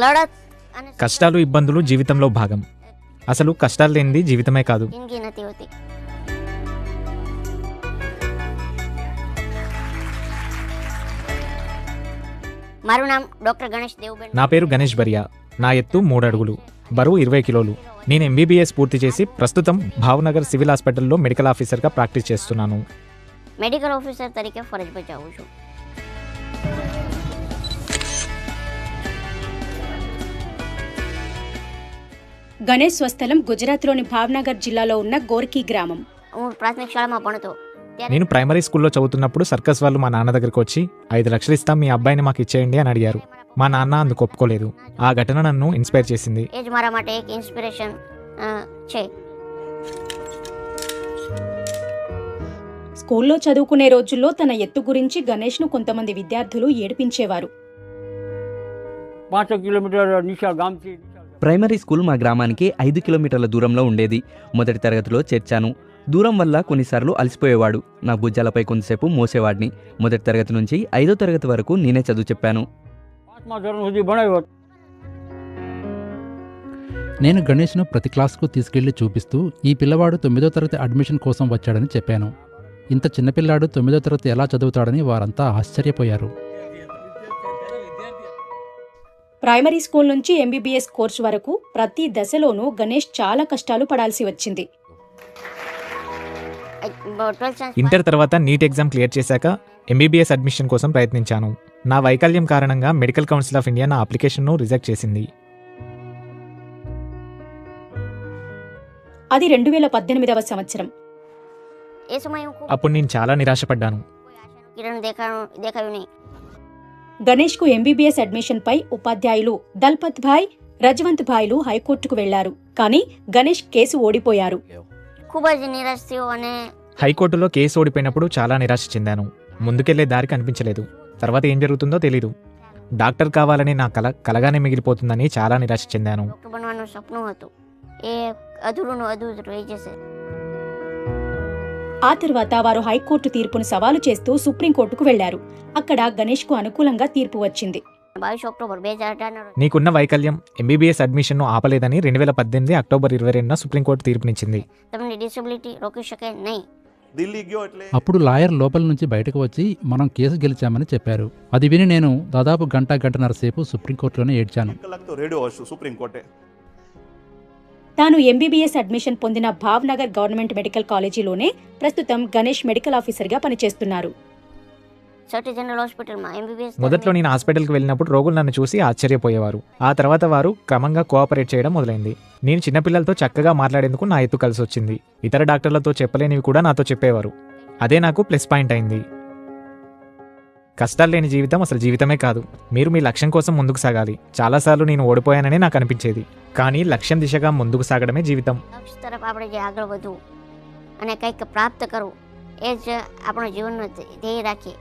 લડત અને కష్టాలు ఇబ్బందులు జీవితంలో భాగం. అసలు కష్టాలు లేనిది జీవితమే కాదు. જિંદગી નથી હોતી. મારું નામ ડોક્ટર ગણેશ દેવબેન. నా పేరు గణేష్ బరియా. నా ఎత్తు 3 అడుగులు, బరువు 20 కిలోలు. నేను ఎంబీబీఎస్ పూర్తి చేసి ప్రస్తుతం భావనగర్ సివిల్ హాస్పిటల్లో మెడికల్ ఆఫీసర్గా ప్రాక్టీస్ చేస్తున్నాను. મેડિકલ ઓફિસર તરીકે ફરજ બજાવું છું. గణేష్ స్వస్థలం గుజరాత్లోని భావనగర్ జిల్లాలో ఉన్న గోర్కీ గ్రామం. હું પ્રાથમિક શાળામાં ભણતો ત્યારે నేను ప్రైమరీ స్కూల్లో చదువుతున్నప్పుడు సర్కస్ వాళ్ళు మా నాన్న దగ్గరికి వచ్చి 5 లక్షలు ఇస్తాం, మీ అబ్బాయిని మాకు ఇచ్చేయండి అని అడిగారు. మా నాన్న అందుకు ఒప్పుకోలేదు. ఆ ఘటన నన్ను ఇన్స్పైర్ చేసింది. એ જ મારા માટે એક ઇન્સ્પિરેશન છે. స్కూల్లో చదువుకునే రోజుల్లో తన ఎత్తు గురించి గణేష్ను కొంతమంది విద్యార్థులు ఏడిపించేవారు. 5 કિલોમીટર નિશાળ ગામથી ప్రైమరీ స్కూల్ మా గ్రామానికి 5 కిలోమీటర్ల దూరంలో ఉండేది. మొదటి తరగతిలో చేర్చాను. దూరం వల్ల కొన్నిసార్లు అలసిపోయేవాడు. నా భుజాలపై కొంతసేపు మోసేవాడిని. మొదటి తరగతి నుంచి 5వ తరగతి వరకు నేనే చదువు చెప్పాను. 5મા ધોરણ સુધી ભણાવ્યો. నేను గణేష్ను ప్రతి క్లాస్కు తీసుకెళ్లి చూపిస్తూ ఈ పిల్లవాడు 9వ తరగతి అడ్మిషన్ కోసం వచ్చాడని చెప్పాను. ఇంత చిన్నపిల్లాడు 9వ తరగతి ఎలా చదువుతాడని వారంతా ఆశ్చర్యపోయారు. ప్రైమరీ స్కూల్ నుంచి ఎంబీబీఎస్ కోర్సు వరకు ప్రతి దశలోనూ గణేష్ చాలా కష్టాలు పడాల్సి వచ్చింది. 12th science ఇంటర్ తర్వాత నీట్ ఎగ్జామ్ క్లియర్ చేశాక ఎంబీబీఎస్ అడ్మిషన్ కోసం ప్రయత్నించాను. నా వైకల్యం కారణంగా మెడికల్ కౌన్సిల్ ఆఫ్ ఇండియా నా అప్లికేషన్ను రిజెక్ట్ చేసింది. అది 2018వ సంవత్సరం. એ સમયે હું ખૂબ అప్పుడు నేను చాలా నిరాశపడ్డాను. કિરણ દેખાયું નહીં. గణేష్కు ఎంబీబీఎస్ అడ్మిషన్ పై ఉపాధ్యాయులు దల్పత్ భాయ్, రజవంత్ భాయ్లు హైకోర్టుకు వెళ్లారు. కానీ గణేష్ కేసు ఓడిపోయారు. ખૂબ જ નિરાશ થયો અને హైకోర్టులో కేసు ఓడిపోయినప్పుడు చాలా నిరాశ చెందాను. ముందుకెళ్లే దారి కనిపించలేదు. తర్వాత ఏం జరుగుతుందో తెలీదు. డాక్టర్ కావాలని నా కలగానే మిగిలిపోతుందని చాలా నిరాశ చెందాను. ડોક્ટર બનવાનું સપનું હતું એ અધૂરું રહી જશે. ఆ తర్వాత వారు హైకోర్టు తీర్పును సవాలు చేస్తూ సుప్రీంకోర్టుకు వెళ్లారు. అక్కడ గణేష్కు అనుకూలంగా తీర్పు వచ్చింది. 22 ઓક્ટોબર 2018 నీకున్న వైకల్యం ఎంబీబీఎస్ అడ్మిషన్ను ఆపలేదని 2018 అక్టోబర్ 22న సుప్రీంకోర్టు తీర్పునిచ్చింది. તમને ડિસેબિલિટી રોકી શકે નહીં. అప్పుడు లాయర్ లోపల నుంచి బయటకు వచ్చి మనం కేసు గెలిచామని చెప్పారు. అది విని నేను దాదాపు గంటన్నర సేపు సుప్రీంకోర్టులోనే ఏడ్చాను. తాను ఎంబీబీఎస్ అడ్మిషన్ పొందిన భావ్నగర్ గవర్నమెంట్ మెడికల్ కాలేజీలోనే ప్రస్తుతం గణేష్ మెడికల్ ఆఫీసర్గా పనిచేస్తున్నారు. સટી જનરલ હોસ્પિટલમાં MBBS మొదట్లో నేను హాస్పిటల్కి వెళ్ళినప్పుడు రోగులు నన్ను చూసి ఆశ్చర్యపోయేవారు. ఆ తర్వాత వారు క్రమంగా కోఆపరేట్ చేయడం మొదలైంది. నేను చిన్నపిల్లలతో చక్కగా మాట్లాడేందుకు నా ఎత్తు కలిసి వచ్చింది. ఇతర డాక్టర్లతో చెప్పలేనివి కూడా నాతో చెప్పేవారు. అదే నాకు ప్లస్ పాయింట్ అయింది. కష్టాలు లేని జీవితం అసలు జీవితమే కాదు. మీరు మీ లక్ష్యం కోసం ముందుకు సాగాలి. చాలాసార్లు నేను ఓడిపోయానని నాకు అనిపించేది. కానీ లక్ష్యం దిశగా ముందుకు సాగడమే జీవితం. લક્ષ્ય તરફ આપણે જે આગળ વધવું અને કંઈક પ્રાપ્ત કરવું એ જ આપણો જીવનનો ધ્યેય રાખીએ.